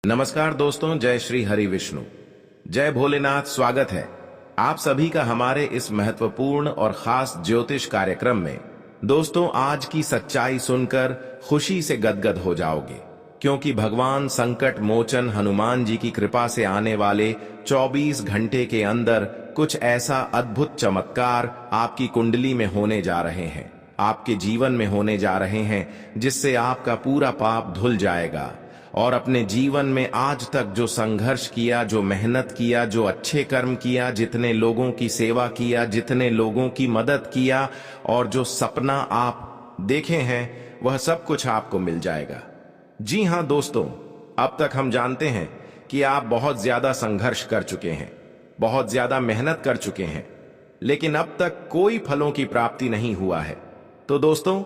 नमस्कार दोस्तों, जय श्री हरि विष्णु, जय भोलेनाथ। स्वागत है आप सभी का हमारे इस महत्वपूर्ण और खास ज्योतिष कार्यक्रम में। दोस्तों, आज की सच्चाई सुनकर खुशी से गदगद हो जाओगे, क्योंकि भगवान संकट मोचन हनुमान जी की कृपा से आने वाले 24 घंटे के अंदर कुछ ऐसा अद्भुत चमत्कार आपकी कुंडली में होने जा रहे हैं, आपके जीवन में होने जा रहे हैं, जिससे आपका पूरा पाप धुल जाएगा। और अपने जीवन में आज तक जो संघर्ष किया, जो मेहनत किया, जो अच्छे कर्म किया, जितने लोगों की सेवा किया, जितने लोगों की मदद किया, और जो सपना आप देखे हैं, वह सब कुछ आपको मिल जाएगा। जी हां दोस्तों, अब तक हम जानते हैं कि आप बहुत ज्यादा संघर्ष कर चुके हैं, बहुत ज्यादा मेहनत कर चुके हैं, लेकिन अब तक कोई फलों की प्राप्ति नहीं हुआ है। तो दोस्तों,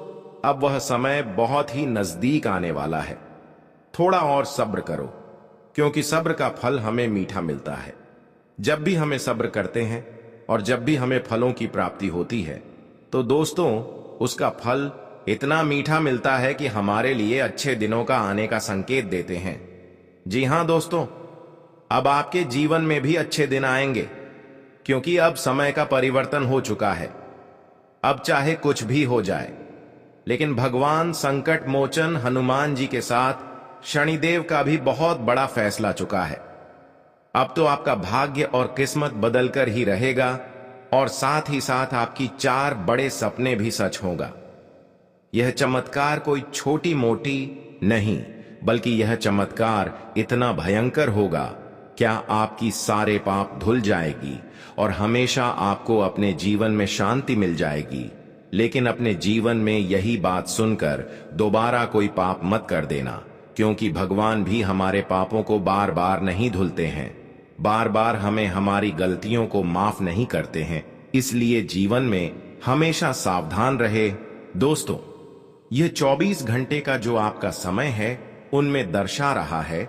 अब वह समय बहुत ही नजदीक आने वाला है। थोड़ा और सब्र करो, क्योंकि सब्र का फल हमें मीठा मिलता है। जब भी हमें सब्र करते हैं और जब भी हमें फलों की प्राप्ति होती है, तो दोस्तों उसका फल इतना मीठा मिलता है कि हमारे लिए अच्छे दिनों का आने का संकेत देते हैं। जी हां दोस्तों, अब आपके जीवन में भी अच्छे दिन आएंगे, क्योंकि अब समय का परिवर्तन हो चुका है। अब चाहे कुछ भी हो जाए, लेकिन भगवान संकट मोचन हनुमान जी के साथ शनिदेव का भी बहुत बड़ा फैसला चुका है। अब तो आपका भाग्य और किस्मत बदलकर ही रहेगा, और साथ ही साथ आपकी 4 बड़े सपने भी सच होगा। यह चमत्कार कोई छोटी मोटी नहीं, बल्कि यह चमत्कार इतना भयंकर होगा, क्या आपकी सारे पाप धुल जाएगी और हमेशा आपको अपने जीवन में शांति मिल जाएगी। लेकिन अपने जीवन में यही बात सुनकर दोबारा कोई पाप मत कर देना, क्योंकि भगवान भी हमारे पापों को बार बार नहीं धुलते हैं, बार बार हमें हमारी गलतियों को माफ नहीं करते हैं। इसलिए जीवन में हमेशा सावधान रहे। दोस्तों, यह 24 घंटे का जो आपका समय है, उनमें दर्शा रहा है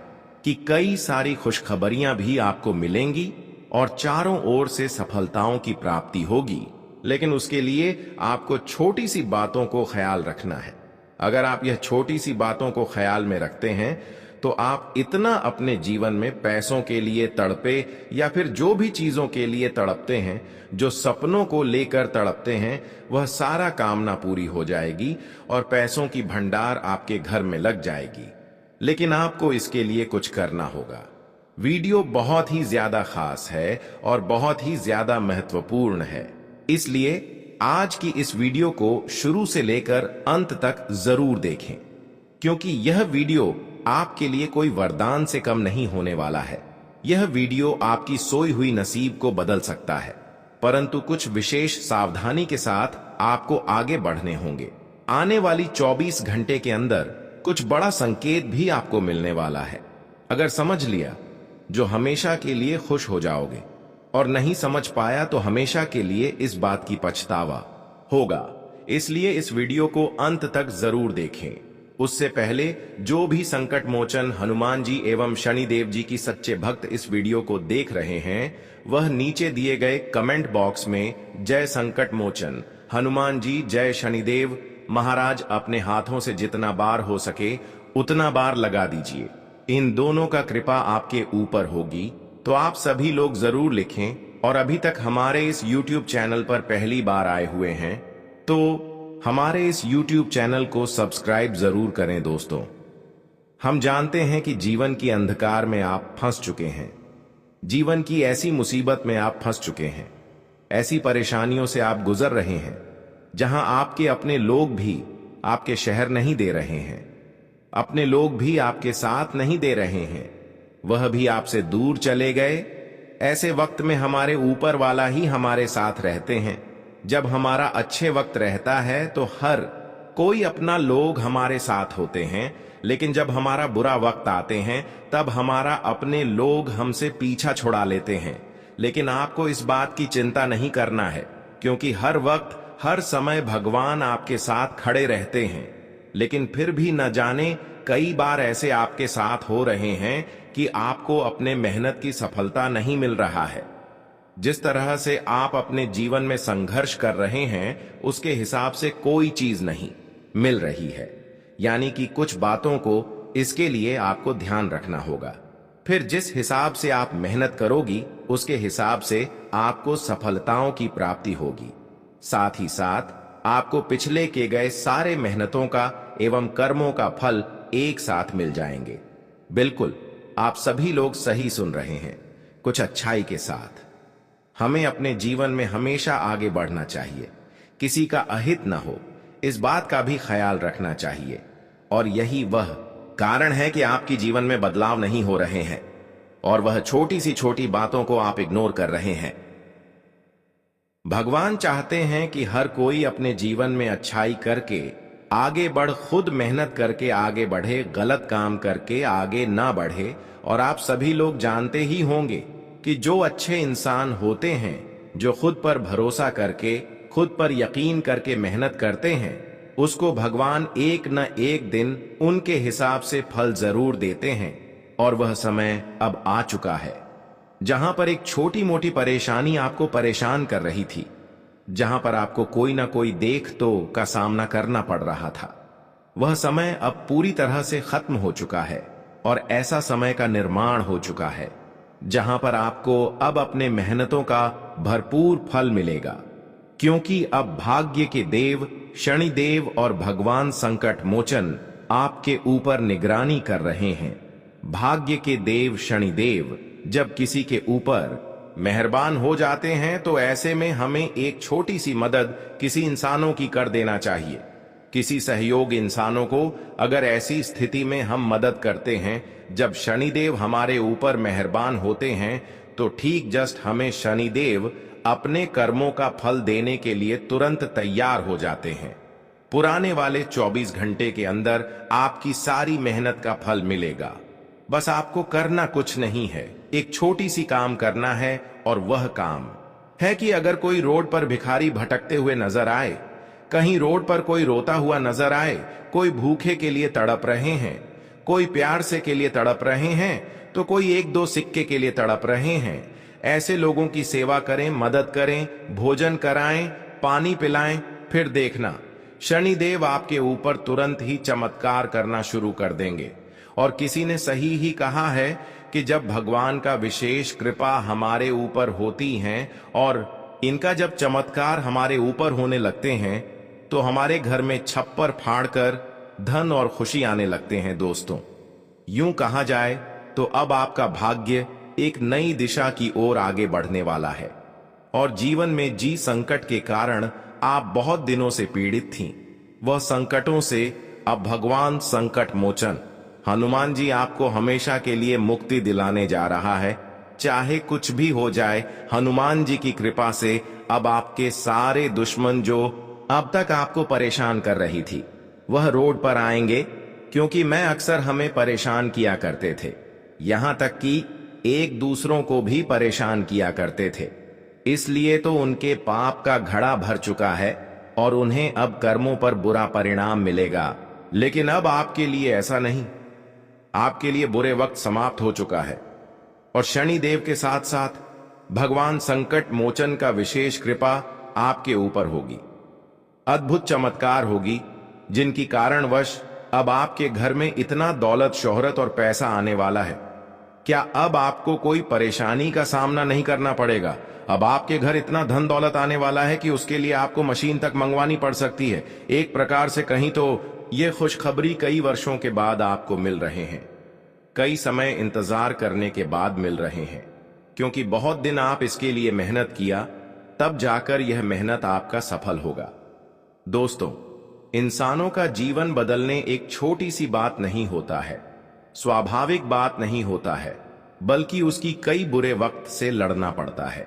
कि कई सारी खुशखबरियां भी आपको मिलेंगी और चारों ओर से सफलताओं की प्राप्ति होगी। लेकिन उसके लिए आपको छोटी सी बातों को ख्याल रखना है। अगर आप यह छोटी सी बातों को ख्याल में रखते हैं, तो आप इतना अपने जीवन में पैसों के लिए तड़पे या फिर जो भी चीजों के लिए तड़पते हैं, जो सपनों को लेकर तड़पते हैं, वह सारा कामना पूरी हो जाएगी और पैसों की भंडार आपके घर में लग जाएगी। लेकिन आपको इसके लिए कुछ करना होगा। वीडियो बहुत ही ज्यादा खास है और बहुत ही ज्यादा महत्वपूर्ण है, इसलिए आज की इस वीडियो को शुरू से लेकर अंत तक जरूर देखें, क्योंकि यह वीडियो आपके लिए कोई वरदान से कम नहीं होने वाला है। यह वीडियो आपकी सोई हुई नसीब को बदल सकता है, परंतु कुछ विशेष सावधानी के साथ आपको आगे बढ़ने होंगे। आने वाली 24 घंटे के अंदर कुछ बड़ा संकेत भी आपको मिलने वाला है। अगर समझ लिया, जो हमेशा के लिए खुश हो जाओगे, और नहीं समझ पाया तो हमेशा के लिए इस बात की पछतावा होगा। इसलिए इस वीडियो को अंत तक जरूर देखें। उससे पहले जो भी संकट मोचन हनुमान जी एवं शनिदेव जी की सच्चे भक्त इस वीडियो को देख रहे हैं, वह नीचे दिए गए कमेंट बॉक्स में जय संकट मोचन हनुमान जी, जय शनिदेव महाराज अपने हाथों से जितना बार हो सके उतना बार लगा दीजिए। इन दोनों का कृपा आपके ऊपर होगी, तो आप सभी लोग जरूर लिखें। और अभी तक हमारे इस YouTube चैनल पर पहली बार आए हुए हैं, तो हमारे इस YouTube चैनल को सब्सक्राइब जरूर करें। दोस्तों, हम जानते हैं कि जीवन की अंधकार में आप फंस चुके हैं, जीवन की ऐसी मुसीबत में आप फंस चुके हैं, ऐसी परेशानियों से आप गुजर रहे हैं जहां आपके अपने लोग भी आपके शहर नहीं दे रहे हैं, अपने लोग भी आपके साथ नहीं दे रहे हैं, वह भी आपसे दूर चले गए। ऐसे वक्त में हमारे ऊपर वाला ही हमारे साथ रहते हैं। जब हमारा अच्छे वक्त रहता है तो हर कोई अपना लोग हमारे साथ होते हैं, लेकिन जब हमारा बुरा वक्त आते हैं, तब हमारा अपने लोग हमसे पीछा छुड़ा लेते हैं। लेकिन आपको इस बात की चिंता नहीं करना है, क्योंकि हर वक्त हर समय भगवान आपके साथ खड़े रहते हैं। लेकिन फिर भी न जाने कई बार ऐसे आपके साथ हो रहे हैं कि आपको अपने मेहनत की सफलता नहीं मिल रहा है। जिस तरह से आप अपने जीवन में संघर्ष कर रहे हैं, उसके हिसाब से कोई चीज नहीं मिल रही है। यानी कि कुछ बातों को इसके लिए आपको ध्यान रखना होगा। फिर जिस हिसाब से आप मेहनत करोगी उसके हिसाब से आपको सफलताओं की प्राप्ति होगी। साथ ही साथ आपको पिछले किए गए सारे मेहनतों का एवं कर्मों का फल एक साथ मिल जाएंगे। बिल्कुल, आप सभी लोग सही सुन रहे हैं। कुछ अच्छाई के साथ हमें अपने जीवन में हमेशा आगे बढ़ना चाहिए, किसी का अहित न हो, इस बात का भी ख्याल रखना चाहिए। और यही वह कारण है कि आपकी जीवन में बदलाव नहीं हो रहे हैं और वह छोटी सी छोटी बातों को आप इग्नोर कर रहे हैं। भगवान चाहते हैं कि हर कोई अपने जीवन में अच्छाई करके आगे बढ़, खुद मेहनत करके आगे बढ़े, गलत काम करके आगे ना बढ़े। और आप सभी लोग जानते ही होंगे कि जो अच्छे इंसान होते हैं, जो खुद पर भरोसा करके, खुद पर यकीन करके मेहनत करते हैं, उसको भगवान एक न एक दिन उनके हिसाब से फल जरूर देते हैं। और वह समय अब आ चुका है जहां पर एक छोटी मोटी परेशानी आपको परेशान कर रही थी, जहां पर आपको कोई ना कोई देख तो का सामना करना पड़ रहा था, वह समय अब पूरी तरह से खत्म हो चुका है और ऐसा समय का निर्माण हो चुका है जहां पर आपको अब अपने मेहनतों का भरपूर फल मिलेगा। क्योंकि अब भाग्य के देव शनिदेव और भगवान संकट मोचन आपके ऊपर निगरानी कर रहे हैं। भाग्य के देव शनिदेव जब किसी के ऊपर मेहरबान हो जाते हैं तो ऐसे में हमें एक छोटी सी मदद किसी इंसानों की कर देना चाहिए। किसी सहयोग इंसानों को अगर ऐसी स्थिति में हम मदद करते हैं जब शनिदेव हमारे ऊपर मेहरबान होते हैं, तो ठीक जस्ट हमें शनिदेव अपने कर्मों का फल देने के लिए तुरंत तैयार हो जाते हैं। पुराने वाले 24 घंटे के अंदर आपकी सारी मेहनत का फल मिलेगा। बस आपको करना कुछ नहीं है, एक छोटी सी काम करना है। और वह काम है कि अगर कोई रोड पर भिखारी भटकते हुए नजर आए, कहीं रोड पर कोई रोता हुआ नजर आए, कोई भूखे के लिए तड़प रहे हैं, कोई प्यार से के लिए तड़प रहे हैं, तो कोई एक दो सिक्के के लिए तड़प रहे हैं, ऐसे लोगों की सेवा करें, मदद करें, भोजन कराएं, पानी पिलाएं। फिर देखना शनिदेव आपके ऊपर तुरंत ही चमत्कार करना शुरू कर देंगे। और किसी ने सही ही कहा है कि जब भगवान का विशेष कृपा हमारे ऊपर होती है और इनका जब चमत्कार हमारे ऊपर होने लगते हैं, तो हमारे घर में छप्पर फाड़कर धन और खुशी आने लगते हैं। दोस्तों, यूं कहा जाए तो अब आपका भाग्य एक नई दिशा की ओर आगे बढ़ने वाला है। और जीवन में जी संकट के कारण आप बहुत दिनों से पीड़ित थीं, वह संकटों से अब भगवान संकट मोचन हनुमान जी आपको हमेशा के लिए मुक्ति दिलाने जा रहा है। चाहे कुछ भी हो जाए, हनुमान जी की कृपा से अब आपके सारे दुश्मन जो अब तक आपको परेशान कर रही थी, वह रोड पर आएंगे। क्योंकि मैं अक्सर हमें परेशान किया करते थे, यहां तक कि एक दूसरों को भी परेशान किया करते थे। इसलिए तो उनके पाप का घड़ा भर चुका है और उन्हें अब कर्मों पर बुरा परिणाम मिलेगा। लेकिन अब आपके लिए ऐसा नहीं, आपके लिए बुरे वक्त समाप्त हो चुका है और शनिदेव के साथ साथ भगवान संकट मोचन का विशेष कृपा आपके ऊपर होगी। अद्भुत चमत्कार होगी जिनकी कारणवश अब आपके घर में इतना दौलत, शोहरत और पैसा आने वाला है। क्या अब आपको कोई परेशानी का सामना नहीं करना पड़ेगा? अब आपके घर इतना धन दौलत आने वाला है कि उसके लिए आपको मशीन तक मंगवानी पड़ सकती है। एक प्रकार से कहीं तो ये खुशखबरी कई वर्षों के बाद आपको मिल रहे हैं, कई समय इंतजार करने के बाद मिल रहे हैं, क्योंकि बहुत दिन आप इसके लिए मेहनत किया, तब जाकर यह मेहनत आपका सफल होगा। दोस्तों, इंसानों का जीवन बदलने एक छोटी सी बात नहीं होता है, स्वाभाविक बात नहीं होता है, बल्कि उसकी कई बुरे वक्त से लड़ना पड़ता है,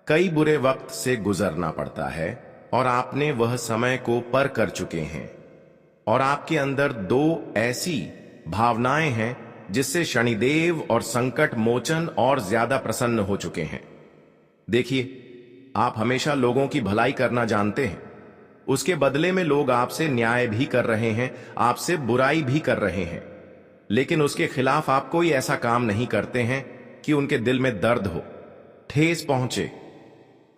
कई बुरे वक्त से गुजरना पड़ता है। और आपने वह समय को पार कर चुके हैं और आपके अंदर दो ऐसी भावनाएं हैं जिससे शनिदेव और संकट मोचन और ज्यादा प्रसन्न हो चुके हैं। देखिए, आप हमेशा लोगों की भलाई करना जानते हैं, उसके बदले में लोग आपसे न्याय भी कर रहे हैं, आपसे बुराई भी कर रहे हैं, लेकिन उसके खिलाफ आप कोई ऐसा काम नहीं करते हैं कि उनके दिल में दर्द हो, ठेस पहुंचे।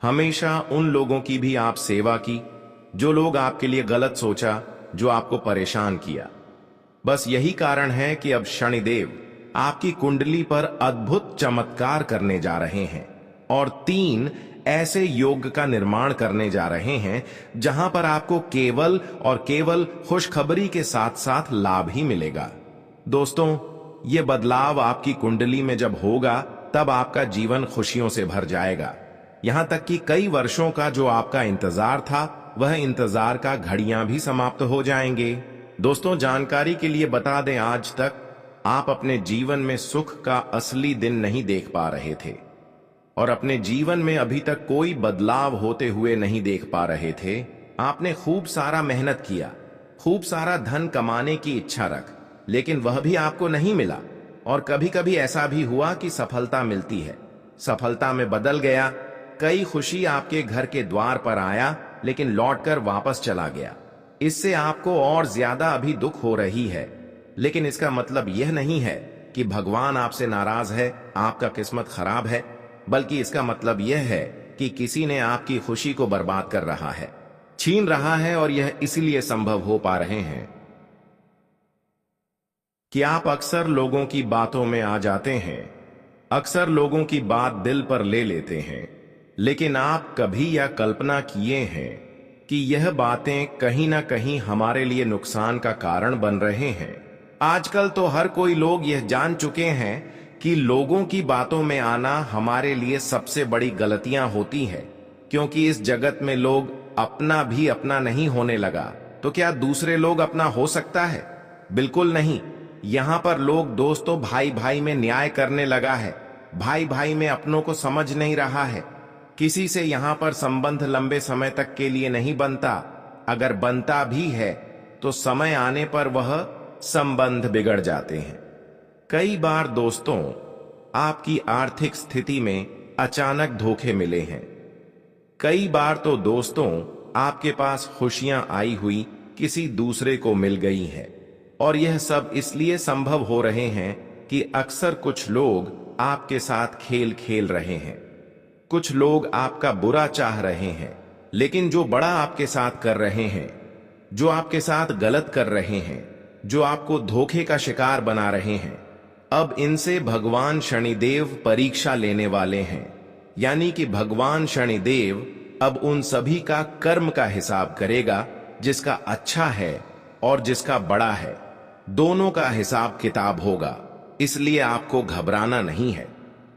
हमेशा उन लोगों की भी आप सेवा की जो लोग आपके लिए गलत सोचा, जो आपको परेशान किया। बस यही कारण है कि अब शनिदेव आपकी कुंडली पर अद्भुत चमत्कार करने जा रहे हैं और 3 ऐसे योग का निर्माण करने जा रहे हैं जहां पर आपको केवल और केवल खुशखबरी के साथ साथ लाभ ही मिलेगा। दोस्तों, ये बदलाव आपकी कुंडली में जब होगा तब आपका जीवन खुशियों से भर जाएगा। यहां तक कि कई वर्षों का जो आपका इंतजार था, वह इंतजार का घड़ियां भी समाप्त हो जाएंगे। दोस्तों, जानकारी के लिए बता दें, आज तक आप अपने जीवन में सुख का असली दिन नहीं देख पा रहे थे और अपने जीवन में अभी तक कोई बदलाव होते हुए नहीं देख पा रहे थे। आपने खूब सारा मेहनत किया, खूब सारा धन कमाने की इच्छा रख, लेकिन वह भी आपको नहीं मिला। और कभी कभी ऐसा भी हुआ कि सफलता मिलती है, सफलता में बदल गया। कई खुशी आपके घर के द्वार पर आया, लेकिन लौटकर वापस चला गया। इससे आपको और ज्यादा अभी दुख हो रही है, लेकिन इसका मतलब यह नहीं है कि भगवान आपसे नाराज है, आपका किस्मत खराब है, बल्कि इसका मतलब यह है कि किसी ने आपकी खुशी को बर्बाद कर रहा है, छीन रहा है। और यह इसलिए संभव हो पा रहे हैं कि आप अक्सर लोगों की बातों में आ जाते हैं, अक्सर लोगों की बात दिल पर ले लेते हैं, लेकिन आप कभी यह कल्पना किए हैं कि यह बातें कहीं ना कहीं हमारे लिए नुकसान का कारण बन रहे हैं। आजकल तो हर कोई लोग यह जान चुके हैं कि लोगों की बातों में आना हमारे लिए सबसे बड़ी गलतियां होती है, क्योंकि इस जगत में लोग अपना भी अपना नहीं होने लगा, तो क्या दूसरे लोग अपना हो सकता है? बिल्कुल नहीं। यहां पर लोग दोस्तों भाई भाई में न्याय करने लगा है, भाई भाई में अपनों को समझ नहीं रहा है। किसी से यहां पर संबंध लंबे समय तक के लिए नहीं बनता, अगर बनता भी है तो समय आने पर वह संबंध बिगड़ जाते हैं। कई बार दोस्तों, आपकी आर्थिक स्थिति में अचानक धोखे मिले हैं। कई बार तो दोस्तों, आपके पास खुशियां आई हुई किसी दूसरे को मिल गई है। और यह सब इसलिए संभव हो रहे हैं कि अक्सर कुछ लोग आपके साथ खेल खेल रहे हैं, कुछ लोग आपका बुरा चाह रहे हैं, लेकिन जो बड़ा आपके साथ कर रहे हैं, जो आपके साथ गलत कर रहे हैं, जो आपको धोखे का शिकार बना रहे हैं, अब इनसे भगवान शनिदेव परीक्षा लेने वाले हैं। यानी कि भगवान शनिदेव अब उन सभी का कर्म का हिसाब करेगा, जिसका अच्छा है और जिसका बड़ा है, दोनों का हिसाब किताब होगा। इसलिए आपको घबराना नहीं है,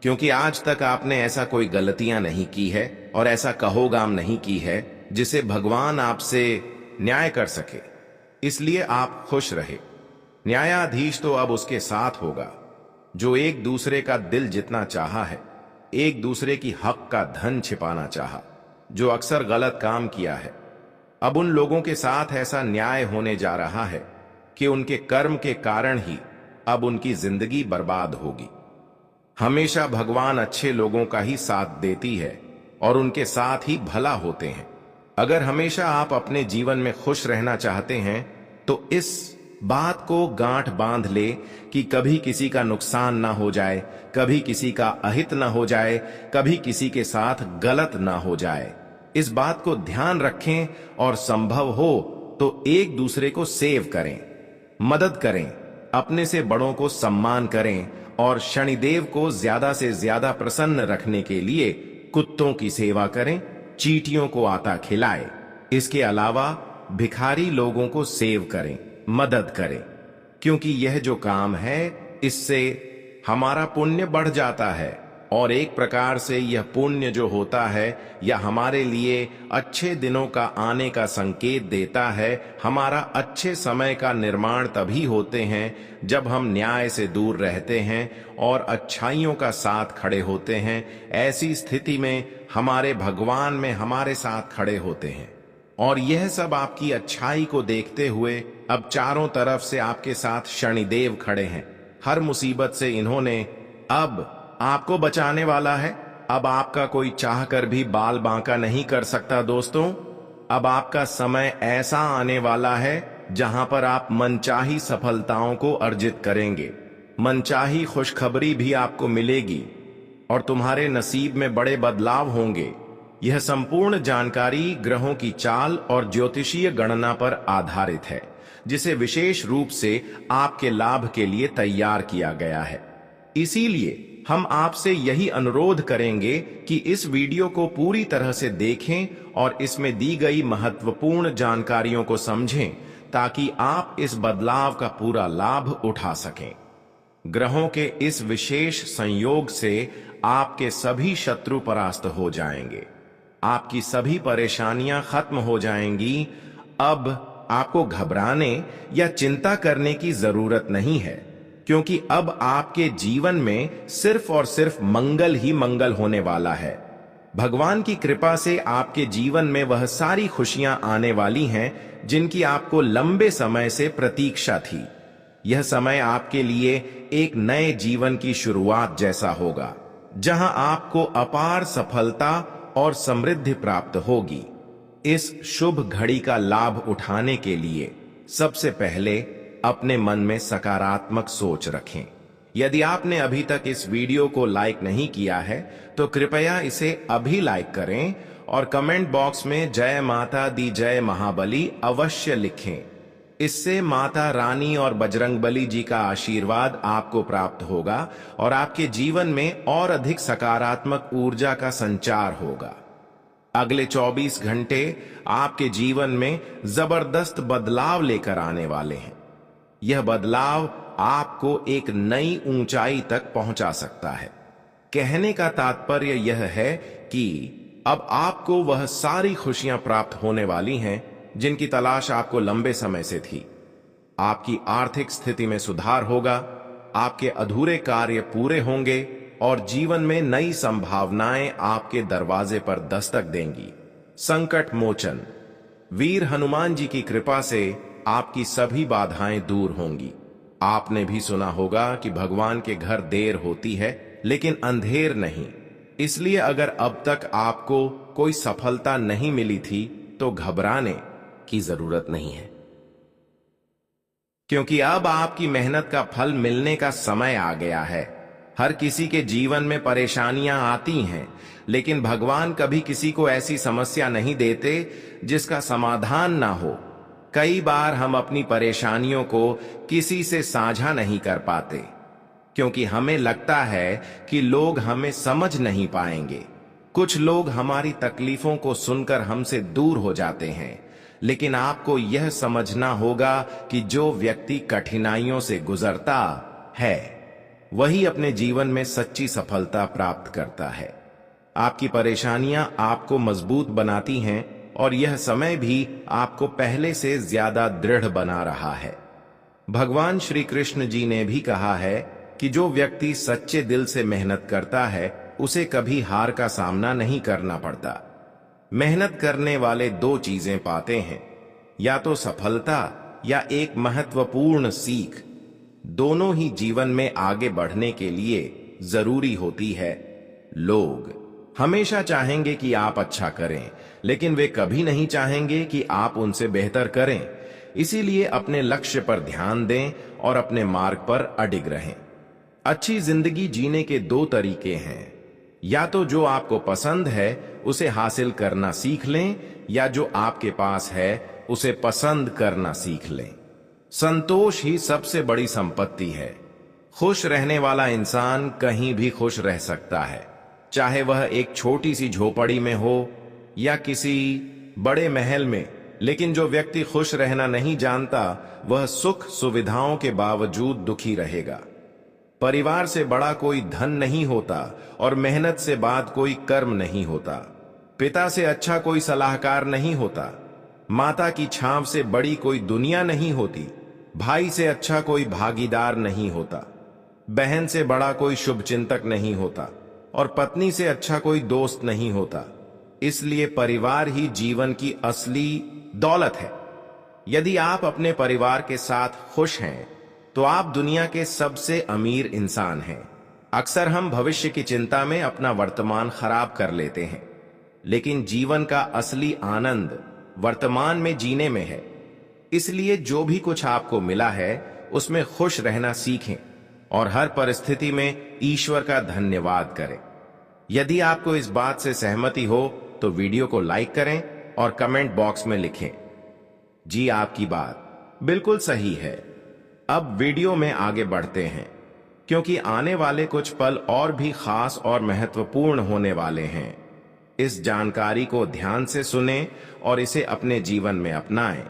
क्योंकि आज तक आपने ऐसा कोई गलतियां नहीं की है और ऐसा कहोगाम नहीं की है जिसे भगवान आपसे न्याय कर सके। इसलिए आप खुश रहे। न्यायाधीश तो अब उसके साथ होगा जो एक दूसरे का दिल जितना चाहा है, एक दूसरे की हक का धन छिपाना चाहा, जो अक्सर गलत काम किया है। अब उन लोगों के साथ ऐसा न्याय होने जा रहा है कि उनके कर्म के कारण ही अब उनकी जिंदगी बर्बाद होगी। हमेशा भगवान अच्छे लोगों का ही साथ देती है और उनके साथ ही भला होते हैं। अगर हमेशा आप अपने जीवन में खुश रहना चाहते हैं तो इस बात को गांठ बांध ले कि कभी किसी का नुकसान ना हो जाए, कभी किसी का अहित ना हो जाए, कभी किसी के साथ गलत ना हो जाए। इस बात को ध्यान रखें और संभव हो तो एक दूसरे को सेव करें, मदद करें, अपने से बड़ों को सम्मान करें और शनिदेव को ज्यादा से ज्यादा प्रसन्न रखने के लिए कुत्तों की सेवा करें, चींटियों को आटा खिलाएं। इसके अलावा भिखारी लोगों को सेव करें, मदद करें, क्योंकि यह जो काम है इससे हमारा पुण्य बढ़ जाता है और एक प्रकार से यह पुण्य जो होता है यह हमारे लिए अच्छे दिनों का आने का संकेत देता है। हमारा अच्छे समय का निर्माण तभी होते हैं जब हम न्याय से दूर रहते हैं और अच्छाइयों का साथ खड़े होते हैं। ऐसी स्थिति में हमारे भगवान में हमारे साथ खड़े होते हैं और यह सब आपकी अच्छाई को देखते हुए अब चारों तरफ से आपके साथ शनिदेव खड़े हैं। हर मुसीबत से इन्होंने अब आपको बचाने वाला है। अब आपका कोई चाह कर भी बाल बांका नहीं कर सकता। दोस्तों, अब आपका समय ऐसा आने वाला है जहां पर आप मनचाही सफलताओं को अर्जित करेंगे, मनचाही खुशखबरी भी आपको मिलेगी और तुम्हारे नसीब में बड़े बदलाव होंगे। यह संपूर्ण जानकारी ग्रहों की चाल और ज्योतिषीय गणना पर आधारित है। जिसे विशेष रूप से आपके लाभ के लिए तैयार किया गया है। इसीलिए हम आपसे यही अनुरोध करेंगे कि इस वीडियो को पूरी तरह से देखें और इसमें दी गई महत्वपूर्ण जानकारियों को समझें, ताकि आप इस बदलाव का पूरा लाभ उठा सकें। ग्रहों के इस विशेष संयोग से आपके सभी शत्रु परास्त हो जाएंगे, आपकी सभी परेशानियां खत्म हो जाएंगी। अब आपको घबराने या चिंता करने की जरूरत नहीं है, क्योंकि अब आपके जीवन में सिर्फ और सिर्फ मंगल ही मंगल होने वाला है। भगवान की कृपा से आपके जीवन में वह सारी खुशियां आने वाली हैं जिनकी आपको लंबे समय से प्रतीक्षा थी। यह समय आपके लिए एक नए जीवन की शुरुआत जैसा होगा, जहां आपको अपार सफलता और समृद्धि प्राप्त होगी। इस शुभ घड़ी का लाभ उठाने के लिए सबसे पहले अपने मन में सकारात्मक सोच रखें। यदि आपने अभी तक इस वीडियो को लाइक नहीं किया है तो कृपया इसे अभी लाइक करें और कमेंट बॉक्स में जय माता दी जय महाबली अवश्य लिखें। इससे माता रानी और बजरंगबली जी का आशीर्वाद आपको प्राप्त होगा और आपके जीवन में और अधिक सकारात्मक ऊर्जा का संचार होगा। अगले 24 घंटे आपके जीवन में जबरदस्त बदलाव लेकर आने वाले हैं। यह बदलाव आपको एक नई ऊंचाई तक पहुंचा सकता है। कहने का तात्पर्य यह है कि अब आपको वह सारी खुशियां प्राप्त होने वाली हैं जिनकी तलाश आपको लंबे समय से थी। आपकी आर्थिक स्थिति में सुधार होगा, आपके अधूरे कार्य पूरे होंगे और जीवन में नई संभावनाएं आपके दरवाजे पर दस्तक देंगी। संकट मोचन, वीर हनुमान जी की कृपा से आपकी सभी बाधाएं दूर होंगी। आपने भी सुना होगा कि भगवान के घर देर होती है लेकिन अंधेर नहीं। इसलिए अगर अब तक आपको कोई सफलता नहीं मिली थी तो घबराने की जरूरत नहीं है, क्योंकि अब आपकी मेहनत का फल मिलने का समय आ गया है। हर किसी के जीवन में परेशानियां आती हैं, लेकिन भगवान कभी किसी को ऐसी समस्या नहीं देते जिसका समाधान ना हो। कई बार हम अपनी परेशानियों को किसी से साझा नहीं कर पाते, क्योंकि हमें लगता है कि लोग हमें समझ नहीं पाएंगे। कुछ लोग हमारी तकलीफों को सुनकर हमसे दूर हो जाते हैं, लेकिन आपको यह समझना होगा कि जो व्यक्ति कठिनाइयों से गुजरता है वही अपने जीवन में सच्ची सफलता प्राप्त करता है। आपकी परेशानियां आपको मजबूत बनाती हैं और यह समय भी आपको पहले से ज्यादा दृढ़ बना रहा है। भगवान श्री कृष्ण जी ने भी कहा है कि जो व्यक्ति सच्चे दिल से मेहनत करता है उसे कभी हार का सामना नहीं करना पड़ता। मेहनत करने वाले दो चीजें पाते हैं, या तो सफलता या एक महत्वपूर्ण सीख। दोनों ही जीवन में आगे बढ़ने के लिए जरूरी होती है। लोग हमेशा चाहेंगे कि आप अच्छा करें, लेकिन वे कभी नहीं चाहेंगे कि आप उनसे बेहतर करें। इसीलिए अपने लक्ष्य पर ध्यान दें और अपने मार्ग पर अडिग रहें। अच्छी जिंदगी जीने के दो तरीके हैं, या तो जो आपको पसंद है उसे हासिल करना सीख लें, या जो आपके पास है उसे पसंद करना सीख लें। संतोष ही सबसे बड़ी संपत्ति है। खुश रहने वाला इंसान कहीं भी खुश रह सकता है, चाहे वह एक छोटी सी झोपड़ी में हो या किसी बड़े महल में। लेकिन जो व्यक्ति खुश रहना नहीं जानता वह सुख सुविधाओं के बावजूद दुखी रहेगा। परिवार से बड़ा कोई धन नहीं होता और मेहनत से बाद कोई कर्म नहीं होता। पिता से अच्छा कोई सलाहकार नहीं होता। माता की छांव से बड़ी कोई दुनिया नहीं होती। भाई से अच्छा कोई भागीदार नहीं होता। बहन से बड़ा कोई शुभचिंतक नहीं होता और पत्नी से अच्छा कोई दोस्त नहीं होता। इसलिए परिवार ही जीवन की असली दौलत है। यदि आप अपने परिवार के साथ खुश हैं तो आप दुनिया के सबसे अमीर इंसान हैं। अक्सर हम भविष्य की चिंता में अपना वर्तमान खराब कर लेते हैं, लेकिन जीवन का असली आनंद वर्तमान में जीने में है। इसलिए जो भी कुछ आपको मिला है उसमें खुश रहना सीखें और हर परिस्थिति में ईश्वर का धन्यवाद करें। यदि आपको इस बात से सहमति हो तो वीडियो को लाइक करें और कमेंट बॉक्स में लिखें, जी आपकी बात बिल्कुल सही है। अब वीडियो में आगे बढ़ते हैं, क्योंकि आने वाले कुछ पल और भी खास और महत्वपूर्ण होने वाले हैं। इस जानकारी को ध्यान से सुनें और इसे अपने जीवन में अपनाएं,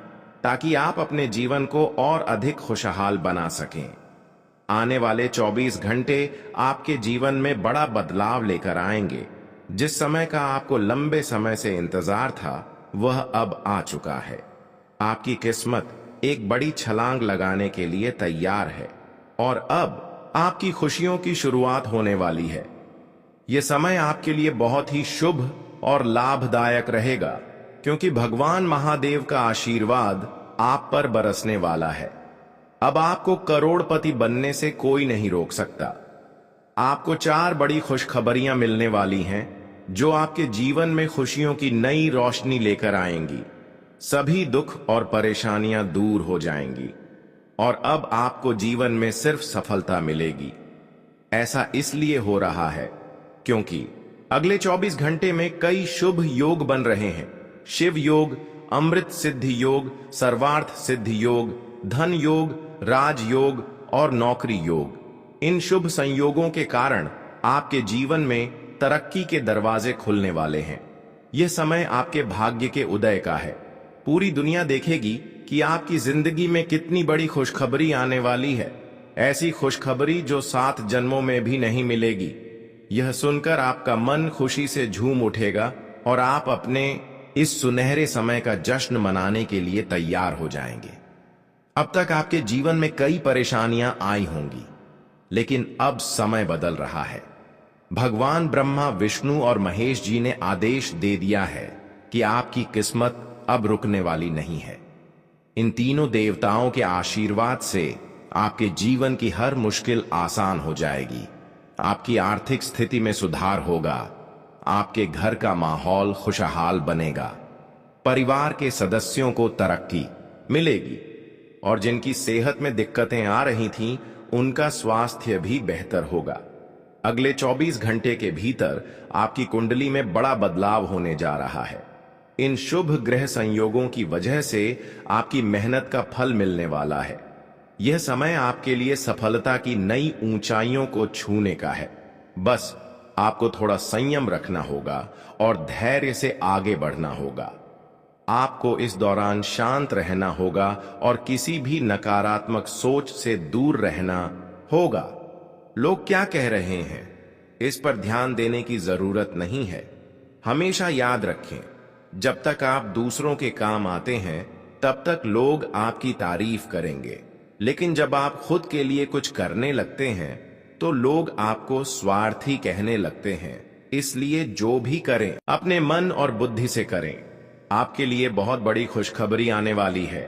ताकि आप अपने जीवन को और अधिक खुशहाल बना सकें। आने वाले 24 घंटे आपके जीवन में बड़ा बदलाव लेकर आएंगे। जिस समय का आपको लंबे समय से इंतजार था, वह अब आ चुका है। आपकी किस्मत एक बड़ी छलांग लगाने के लिए तैयार है और अब आपकी खुशियों की शुरुआत होने वाली है। यह समय आपके लिए बहुत ही शुभ और लाभदायक रहेगा, क्योंकि भगवान महादेव का आशीर्वाद आप पर बरसने वाला है। अब आपको करोड़पति बनने से कोई नहीं रोक सकता। आपको 4 बड़ी खुशखबरियां मिलने वाली हैं, जो आपके जीवन में खुशियों की नई रोशनी लेकर आएंगी। सभी दुख और परेशानियां दूर हो जाएंगी और अब आपको जीवन में सिर्फ सफलता मिलेगी। ऐसा इसलिए हो रहा है क्योंकि अगले 24 घंटे में कई शुभ योग बन रहे हैं। शिव योग, अमृत सिद्धि योग, सर्वार्थ सिद्धि योग, धन योग, राजयोग और नौकरी योग। इन शुभ संयोगों के कारण आपके जीवन में तरक्की के दरवाजे खुलने वाले हैं। यह समय आपके भाग्य के उदय का है। पूरी दुनिया देखेगी कि आपकी जिंदगी में कितनी बड़ी खुशखबरी आने वाली है। ऐसी खुशखबरी जो 7 जन्मों में भी नहीं मिलेगी। यह सुनकर आपका मन खुशी से झूम उठेगा और आप अपने इस सुनहरे समय का जश्न मनाने के लिए तैयार हो जाएंगे। अब तक आपके जीवन में कई परेशानियां आई होंगी, लेकिन अब समय बदल रहा है। भगवान ब्रह्मा, विष्णु और महेश जी ने आदेश दे दिया है कि आपकी किस्मत अब रुकने वाली नहीं है। इन तीनों देवताओं के आशीर्वाद से आपके जीवन की हर मुश्किल आसान हो जाएगी। आपकी आर्थिक स्थिति में सुधार होगा। आपके घर का माहौल खुशहाल बनेगा। परिवार के सदस्यों को तरक्की मिलेगी और जिनकी सेहत में दिक्कतें आ रही थीं, उनका स्वास्थ्य भी बेहतर होगा। अगले 24 घंटे के भीतर आपकी कुंडली में बड़ा बदलाव होने जा रहा है। इन शुभ ग्रह संयोगों की वजह से आपकी मेहनत का फल मिलने वाला है। यह समय आपके लिए सफलता की नई ऊंचाइयों को छूने का है। बस आपको थोड़ा संयम रखना होगा और धैर्य से आगे बढ़ना होगा। आपको इस दौरान शांत रहना होगा और किसी भी नकारात्मक सोच से दूर रहना होगा। लोग क्या कह रहे हैं, इस पर ध्यान देने की जरूरत नहीं है। हमेशा याद रखें, जब तक आप दूसरों के काम आते हैं, तब तक लोग आपकी तारीफ करेंगे, लेकिन जब आप खुद के लिए कुछ करने लगते हैं, तो लोग आपको स्वार्थी कहने लगते हैं। इसलिए जो भी करें, अपने मन और बुद्धि से करें। आपके लिए बहुत बड़ी खुशखबरी आने वाली है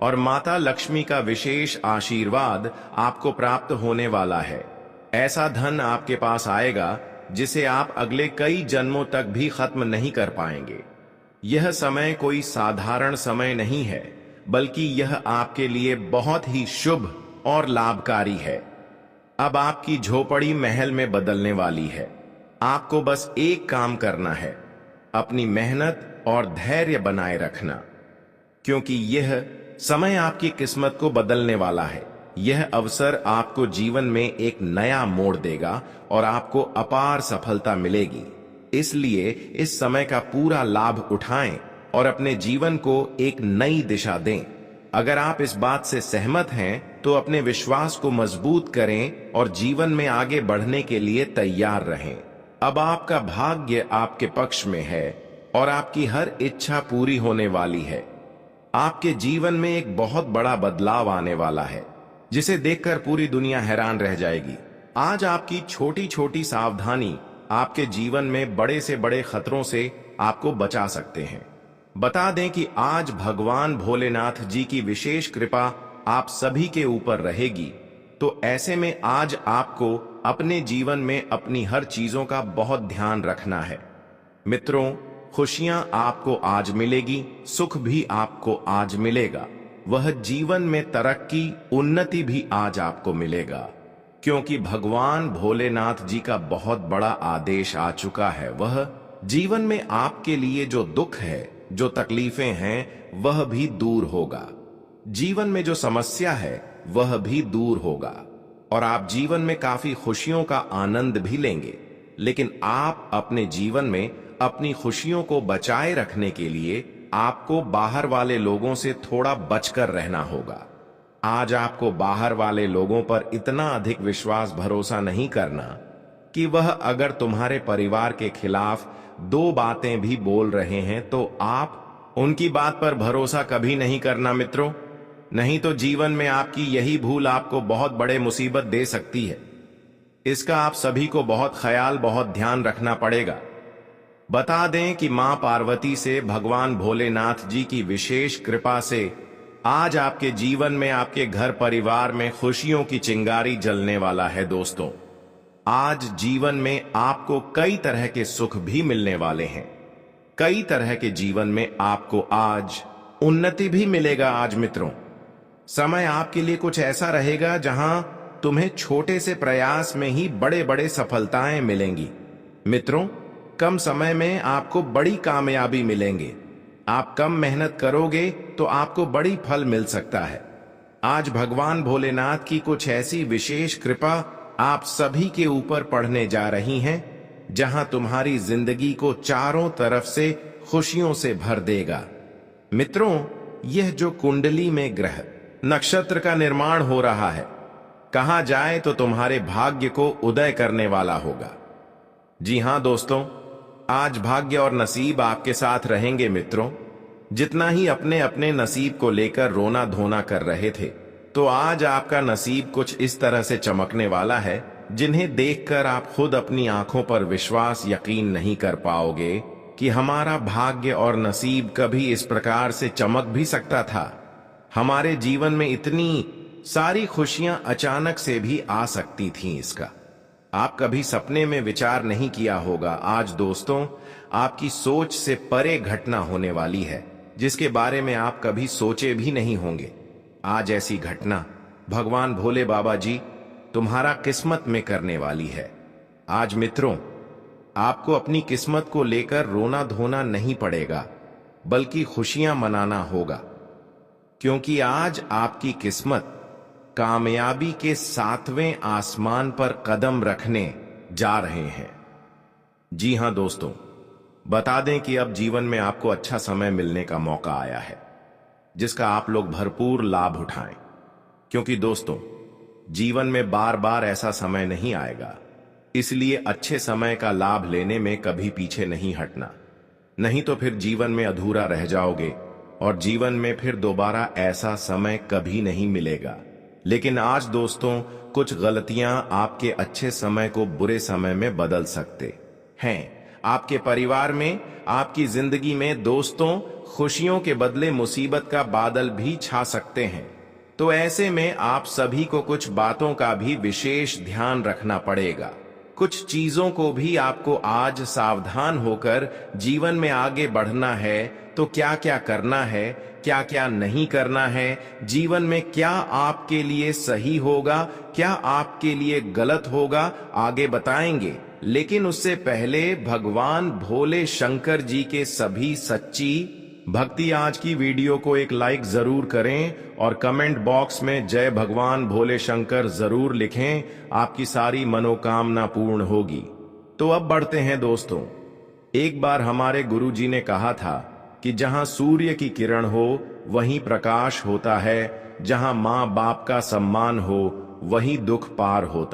और माता लक्ष्मी का विशेष आशीर्वाद आपको प्राप्त होने वाला है। ऐसा धन आपके पास आएगा जिसे आप अगले कई जन्मों तक भी खत्म नहीं कर पाएंगे। यह समय कोई साधारण समय नहीं है, बल्कि यह आपके लिए बहुत ही शुभ और लाभकारी है। अब आपकी झोपड़ी महल में बदलने वाली है। आपको बस एक काम करना है, अपनी मेहनत और धैर्य बनाए रखना, क्योंकि यह समय आपकी किस्मत को बदलने वाला है। यह अवसर आपको जीवन में एक नया मोड़ देगा और आपको अपार सफलता मिलेगी। इसलिए इस समय का पूरा लाभ उठाएं और अपने जीवन को एक नई दिशा दें। अगर आप इस बात से सहमत हैं, तो अपने विश्वास को मजबूत करें और जीवन में आगे बढ़ने के लिए तैयार रहें। अब आपका भाग्य आपके पक्ष में है और आपकी हर इच्छा पूरी होने वाली है। आपके जीवन में एक बहुत बड़ा बदलाव आने वाला है, जिसे देखकर पूरी दुनिया हैरान रह जाएगी। आज आपकी छोटी छोटी सावधानी आपके जीवन में बड़े से बड़े खतरों से आपको बचा सकते हैं। बता दें कि आज भगवान भोलेनाथ जी की विशेष कृपा आप सभी के ऊपर रहेगी। तो ऐसे में आज आपको अपने जीवन में अपनी हर चीजों का बहुत ध्यान रखना है। मित्रों, खुशियां आपको आज मिलेगी, सुख भी आपको आज मिलेगा। वह जीवन में तरक्की, उन्नति भी आज आपको मिलेगा, क्योंकि भगवान भोलेनाथ जी का बहुत बड़ा आदेश आ चुका है। वह जीवन में आपके लिए जो दुख है, जो तकलीफें हैं, वह भी दूर होगा। जीवन में जो समस्या है वह भी दूर होगा और आप जीवन में काफी खुशियों का आनंद भी लेंगे। लेकिन आप अपने जीवन में अपनी खुशियों को बचाए रखने के लिए आपको बाहर वाले लोगों से थोड़ा बचकर रहना होगा। आज आपको बाहर वाले लोगों पर इतना अधिक विश्वास भरोसा नहीं करना कि वह अगर तुम्हारे परिवार के खिलाफ दो बातें भी बोल रहे हैं तो आप उनकी बात पर भरोसा कभी नहीं करना मित्रों। नहीं तो जीवन में आपकी यही भूल आपको बहुत बड़े मुसीबत दे सकती है। इसका आप सभी को बहुत ख्याल बहुत ध्यान रखना पड़ेगा। बता दें कि मां पार्वती से भगवान भोलेनाथ जी की विशेष कृपा से आज आपके जीवन में आपके घर परिवार में खुशियों की चिंगारी जलने वाला है दोस्तों। आज जीवन में आपको कई तरह के सुख भी मिलने वाले हैं। कई तरह के जीवन में आपको आज उन्नति भी मिलेगा। आज मित्रों, समय आपके लिए कुछ ऐसा रहेगा जहां तुम्हें छोटे से प्रयास में ही बड़े बड़े सफलताएं मिलेंगी। मित्रों, कम समय में आपको बड़ी कामयाबी मिलेंगे। आप कम मेहनत करोगे तो आपको बड़ी फल मिल सकता है। आज भगवान भोलेनाथ की कुछ ऐसी विशेष कृपा आप सभी के ऊपर पड़ने जा रही हैं जहां तुम्हारी जिंदगी को चारों तरफ से खुशियों से भर देगा। मित्रों, यह जो कुंडली में ग्रह नक्षत्र का निर्माण हो रहा है, कहा जाए तो तुम्हारे भाग्य को उदय करने वाला होगा। जी हां दोस्तों, आज भाग्य और नसीब आपके साथ रहेंगे मित्रों। जितना ही अपने अपने नसीब को लेकर रोना धोना कर रहे थे, तो आज आपका नसीब कुछ इस तरह से चमकने वाला है जिन्हें देखकर आप खुद अपनी आंखों पर विश्वास यकीन नहीं कर पाओगे कि हमारा भाग्य और नसीब कभी इस प्रकार से चमक भी सकता था। हमारे जीवन में इतनी सारी खुशियां अचानक से भी आ सकती थीं। इसका आप कभी सपने में विचार नहीं किया होगा। आज दोस्तों, आपकी सोच से परे घटना होने वाली है जिसके बारे में आप कभी सोचे भी नहीं होंगे। आज ऐसी घटना भगवान भोले बाबा जी तुम्हारा किस्मत में करने वाली है। आज मित्रों, आपको अपनी किस्मत को लेकर रोना धोना नहीं पड़ेगा, बल्कि खुशियां मनाना होगा, क्योंकि आज आपकी किस्मत कामयाबी के 7वें आसमान पर कदम रखने जा रहे हैं। जी हां दोस्तों, बता दें कि अब जीवन में आपको अच्छा समय मिलने का मौका आया है जिसका आप लोग भरपूर लाभ उठाएं, क्योंकि दोस्तों, जीवन में बार बार ऐसा समय नहीं आएगा। इसलिए अच्छे समय का लाभ लेने में कभी पीछे नहीं हटना, नहीं तो फिर जीवन में अधूरा रह जाओगे और जीवन में फिर दोबारा ऐसा समय कभी नहीं मिलेगा। लेकिन आज दोस्तों, कुछ गलतियां आपके अच्छे समय को बुरे समय में बदल सकते हैं। आपके परिवार में, आपकी जिंदगी में दोस्तों, खुशियों के बदले मुसीबत का बादल भी छा सकते हैं। तो ऐसे में आप सभी को कुछ बातों का भी विशेष ध्यान रखना पड़ेगा। कुछ चीजों को भी आपको आज सावधान होकर जीवन में आगे बढ़ना है। तो क्या क्या करना है, क्या क्या नहीं करना है, जीवन में क्या आपके लिए सही होगा, क्या आपके लिए गलत होगा, आगे बताएंगे। लेकिन उससे पहले भगवान भोले शंकर जी के सभी सच्ची भक्ति आज की वीडियो को एक लाइक जरूर करें और कमेंट बॉक्स में जय भगवान भोले शंकर जरूर लिखें। आपकी सारी मनोकामना पूर्ण होगी। तो अब बढ़ते हैं दोस्तों। एक बार हमारे गुरुजी ने कहा था कि जहां सूर्य की किरण हो वहीं प्रकाश होता है, जहां माँ बाप का सम्मान हो वहीं दुख पार होता